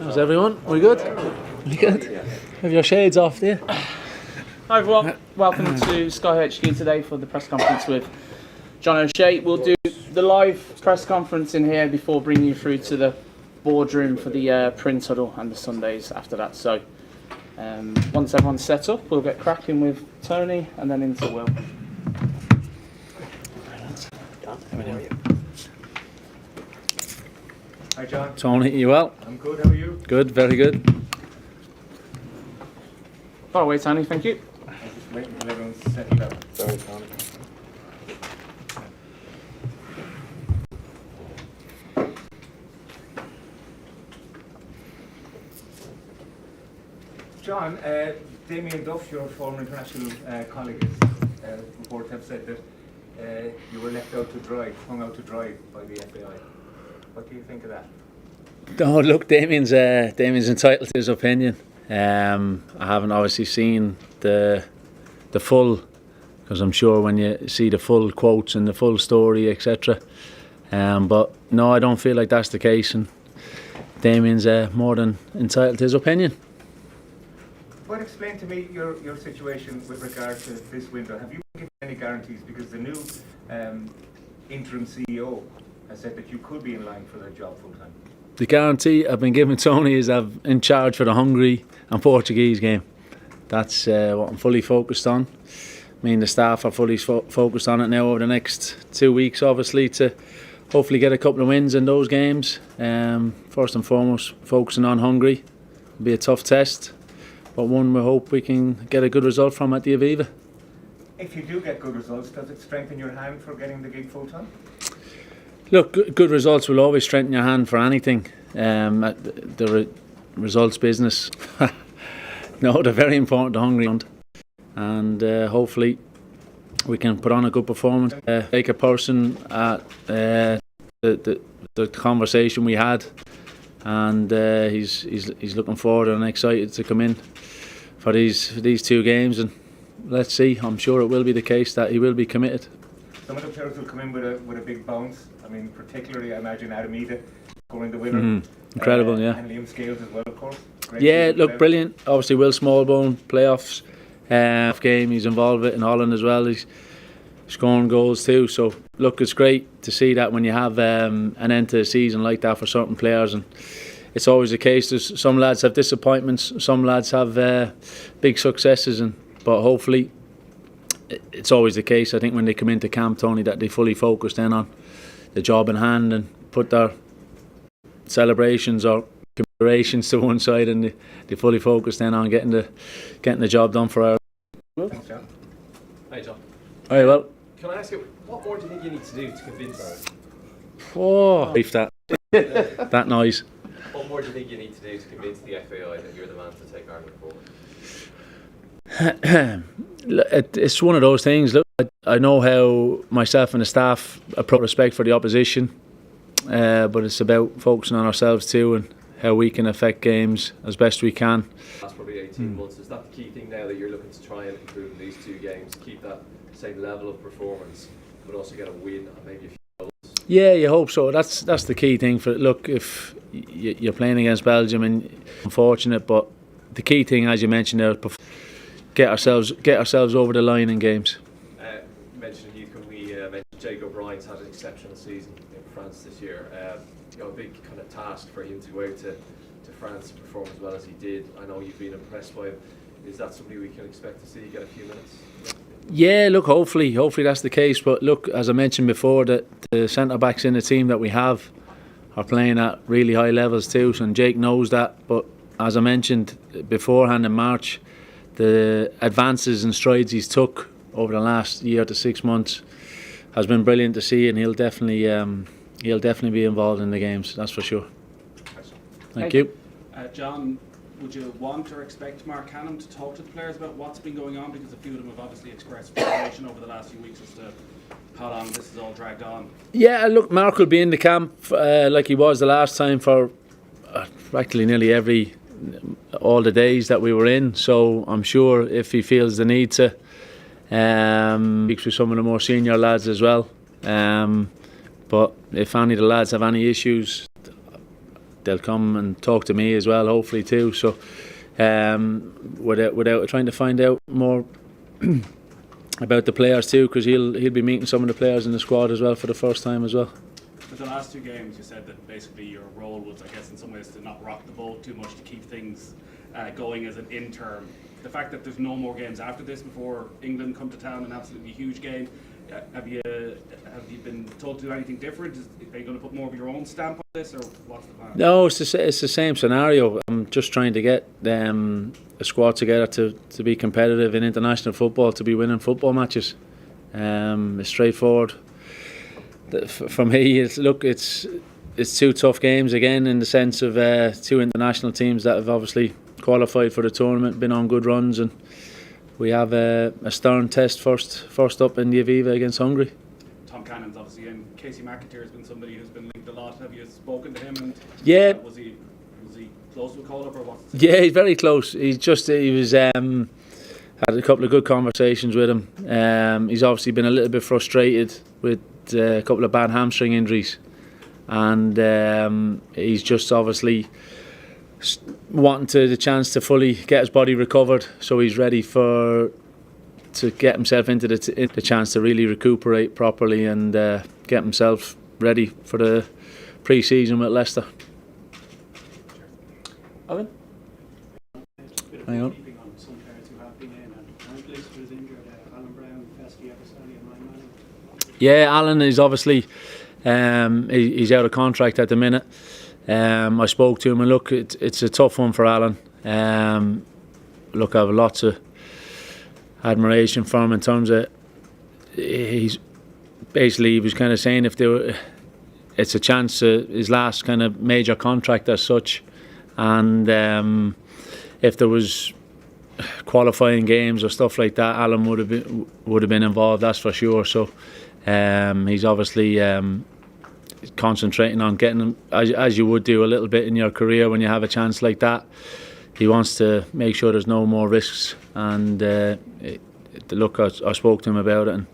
How's everyone? We good? We good? Have your shades off there? Hi everyone, welcome to Sky HQ today for the press conference with John O'Shea. We'll do the live press conference in here before bringing you through to the boardroom for the print huddle and the Sundays after that. So once everyone's set up, we'll get cracking with Tony and then into Will. Hi John. Tony, you well? I'm good, how are you? Good, very good. Far away, Tony, thank you. I'm just waiting until everyone's settled up. Sorry, Tony. John, Damien Duff, your former international colleague, reports have said that you were left out to dry, hung out to dry by the FAI. What do you think of that? Oh, look, Damien's entitled to his opinion. I haven't obviously seen the full, because I'm sure when you see the full quotes and the full story, etc. But no, I don't feel like that's the case, and Damien's more than entitled to his opinion. Well, explain to me your situation with regard to this window. Have you given any guarantees? Because the new interim CEO has said that you could be in line for that job full time. The guarantee I've been given, Tony, is I'm in charge for the Hungary and Portuguese game. That's what I'm fully focused on. Me and the staff are fully focused on it now over the next 2 weeks, obviously, to hopefully get a couple of wins in those games. First and foremost, focusing on Hungary. It'll be a tough test, but one we hope we can get a good result from at the Aviva. If you do get good results, does it strengthen your hand for getting the gig full time? Look, good results will always strengthen your hand for anything. Results business. No, they're very important to Hungary, and hopefully we can put on a good performance. Take a person at the conversation we had, and he's looking forward and excited to come in for these 2 games, and let's see. I'm sure it will be the case that he will be committed. Some of the players will come in with a big bounce. I mean, particularly I imagine Adamida scoring the winner. Incredible, yeah. And Liam Scales as well, of course. Great Look, player. brilliant. Obviously, Will Smallbone, playoffs game, he's involved with in Holland as well. He's scoring goals too. So, look, it's great to see that when you have an end to the season like that for certain players. And it's always the case. There's some lads have disappointments, some lads have big successes, but hopefully it's always the case, I think, when they come into camp, Tony, that they fully focus then on the job in hand and put their celebrations or commiserations to one side, and they fully focus then on getting the job done for our. Thanks, John. Hi, John. Very well. Can I ask you, what more do you think you need to do to convince? Beef that. That noise. What more do you think you need to do to convince the FAI that you're the man to take Ireland forward? It's one of those things. Look, I know how myself and the staff approach respect for the opposition, but it's about focusing on ourselves too and how we can affect games as best we can. Last probably 18 months, is that the key thing now that you're looking to try and improve in these 2 games, keep that same level of performance, but also get a win and maybe a few goals? Yeah, you hope so. That's the key thing. For look, if you're playing against Belgium, and unfortunate, but the key thing, as you mentioned there, get ourselves over the line in games. You mentioned youth, when we mentioned Jake O'Brien's had an exceptional season in France this year. A big kind of task for him to go out to France and perform as well as he did. I know you've been impressed by him. Is that somebody we can expect to see get a few minutes? Yeah, look, hopefully that's the case. But look, as I mentioned before, that the centre backs in the team that we have are playing at really high levels too, and Jake knows that. But as I mentioned beforehand in March, the advances and strides he's took over the last year to 6 months has been brilliant to see, and he'll definitely be involved in the games, that's for sure. Thank you. John, would you want or expect Mark Canham to talk to the players about what's been going on? Because a few of them have obviously expressed frustration over the last few weeks as to how long this has all dragged on. Yeah, look, Mark will be in the camp like he was the last time for practically nearly all the days that we were in. So I'm sure if he feels the need to speak with some of the more senior lads as well. But if any of the lads have any issues, they'll come and talk to me as well, hopefully too. So without trying to find out more about the players too, because he'll be meeting some of the players in the squad as well for the first time as well. For the last 2 games, you said that basically your role was, I guess, in some ways to not rock the boat too much, to keep things going as an interim. The fact that there's no more games after this before England come to town, an absolutely huge game, have you been told to do anything different? Are you going to put more of your own stamp on this, or what's the plan? No, it's the same scenario. I'm just trying to get a squad together to be competitive in international football, to be winning football matches. It's straightforward. For me, it's 2 tough games again, in the sense of 2 international teams that have obviously qualified for the tournament, been on good runs, and we have a stern test first up in the Aviva against Hungary. Tom Cannon's obviously in. Casey McAteer has been somebody who's been linked a lot. Have you spoken to him? And yeah. Was he close to a call-up, or what's Yeah, he's very close. He was had a couple of good conversations with him. He's obviously been a little bit frustrated with a couple of bad hamstring injuries, and he's just obviously wanting the chance to fully get his body recovered, so he's ready to get himself into the chance to really recuperate properly and get himself ready for the pre-season with Leicester. Owen? Hang on. Keeping on some players who have been in, and Lister was injured, Alan Brown, Festy, Ebersoli and Ryan Manning. Yeah, Alan is obviously he's out of contract at the minute. I spoke to him, and look, it's a tough one for Alan. Look, I have lots of admiration for him in terms of he was kind of saying it's a chance his last kind of major contract as such, and if there was qualifying games or stuff like that, Alan would have been involved, that's for sure. So he's obviously concentrating on getting him, as you would do a little bit in your career when you have a chance like that. He wants to make sure there's no more risks, and look, I spoke to him about it, and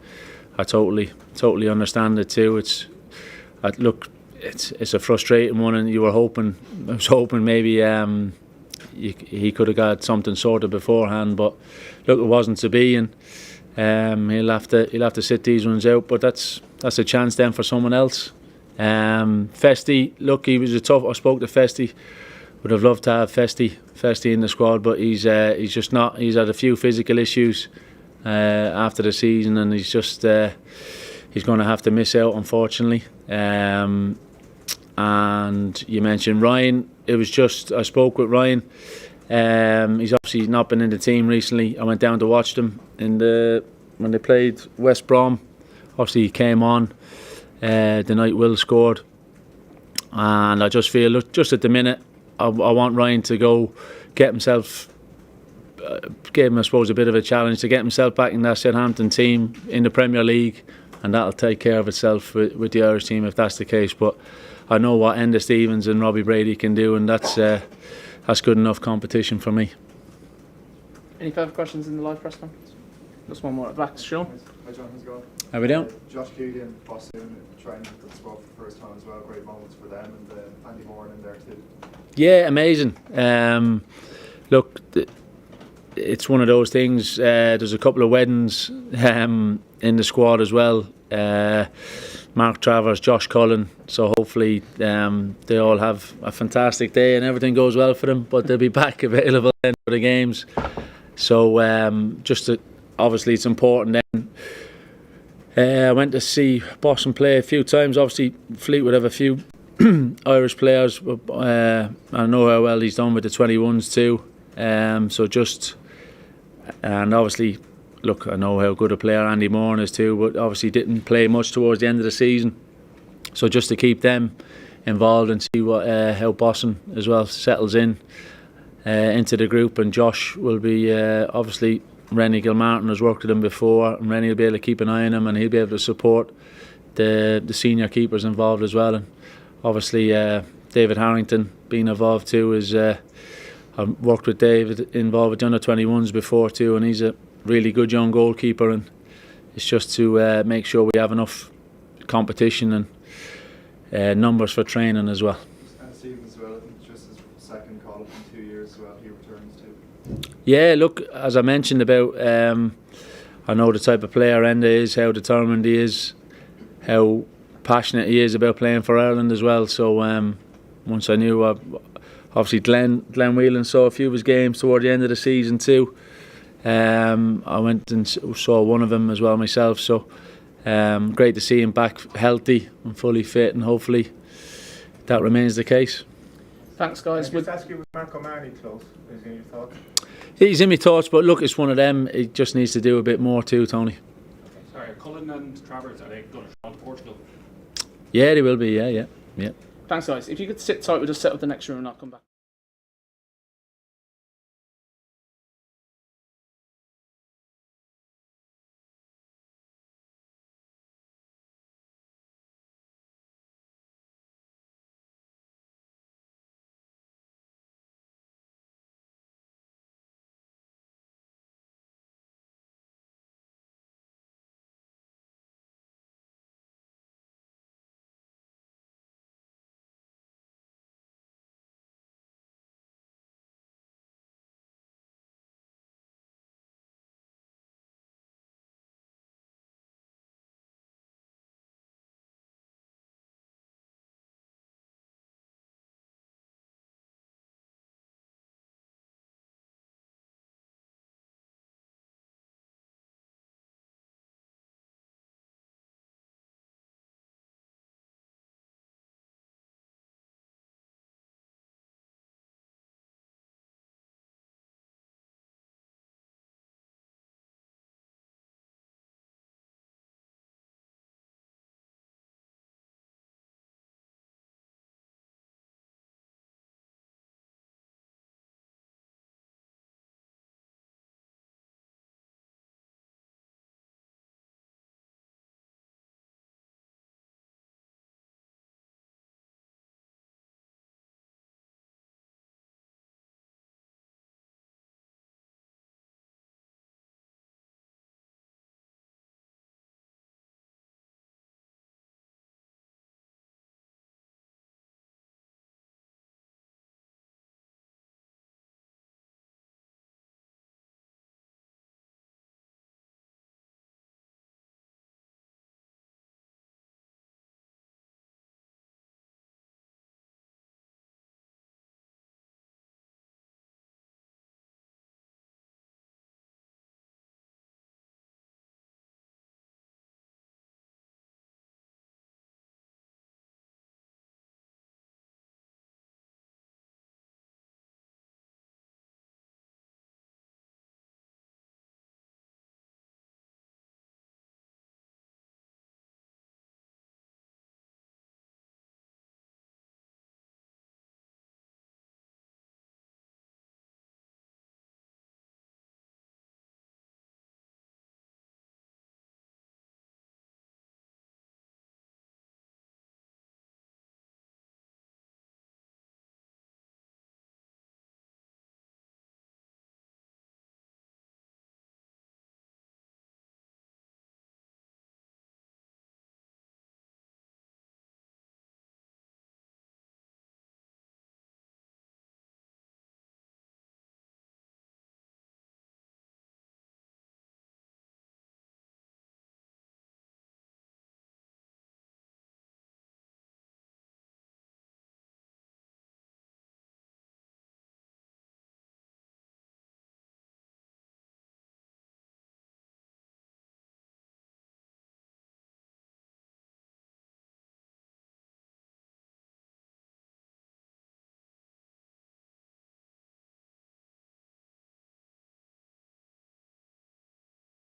I totally understand it too. It's a frustrating one, and I was hoping maybe he could have got something sorted beforehand, but look, it wasn't to be, and he'll have to sit these ones out. But that's a chance then for someone else. Festy, look, he was I spoke to Festy. Would have loved to have Festy in the squad, but he's just not. He's had a few physical issues after the season, and he's going to have to miss out, unfortunately. And you mentioned Ryan. I spoke with Ryan. He's obviously not been in the team recently. I went down to watch them when they played West Brom. Obviously, he came on the night Will scored, and I just feel, look, just at the minute, I want Ryan to go get himself, gave him, I suppose, a bit of a challenge to get himself back in that Southampton team in the Premier League, and that'll take care of itself with the Irish team if that's the case. But I know what Enda Stevens and Robbie Brady can do, and that's good enough competition for me. Any further questions in the live press conference? Just one more at the back, Sean. Hi John, how's it going? How we doing? Josh Keeley and Boston trying to get the spot for the first time as well. Great moments for them, and Andy Moore in there too. Yeah, amazing. Look, it's one of those things. There's a couple of weddings in the squad as well. Mark Travers, Josh Cullen. So hopefully they all have a fantastic day and everything goes well for them. But they'll be back available then for the games. So obviously it's important then. I went to see Boston play a few times. Obviously Fleetwood have a few Irish players. I know how well he's done with the 21s too. And obviously, look, I know how good a player Andy Moore is too, but obviously didn't play much towards the end of the season. So just to keep them involved and see how Boston as well settles into the group. And Josh will be obviously, Rennie Gilmartin has worked with him before, and Rennie will be able to keep an eye on him, and he'll be able to support the senior keepers involved as well. And obviously David Harrington being involved too is I've worked with David involved with the under 21s before too, and he's a really good young goalkeeper, and it's just to make sure we have enough competition, and numbers for training as well. Stephen as well, I think just his second call up in 2 years as well, he returns too. Yeah, look, as I mentioned about, I know the type of player Enda is, how determined he is, how passionate he is about playing for Ireland as well. So once I knew, obviously Glenn Whelan saw a few of his games toward the end of the season too. I went and saw one of them as well myself. So great to see him back healthy and fully fit, and hopefully that remains the case. Thanks, guys. Can I just ask you, was Marco Marni close? Is in your thoughts? He's in my thoughts, but look, it's one of them. He just needs to do a bit more too, Tony. Sorry, Cullen and Travers, are they going to travel to Portugal? Yeah, they will be. Yeah. Thanks, guys. If you could sit tight, we'll just set up the next room and I'll come back.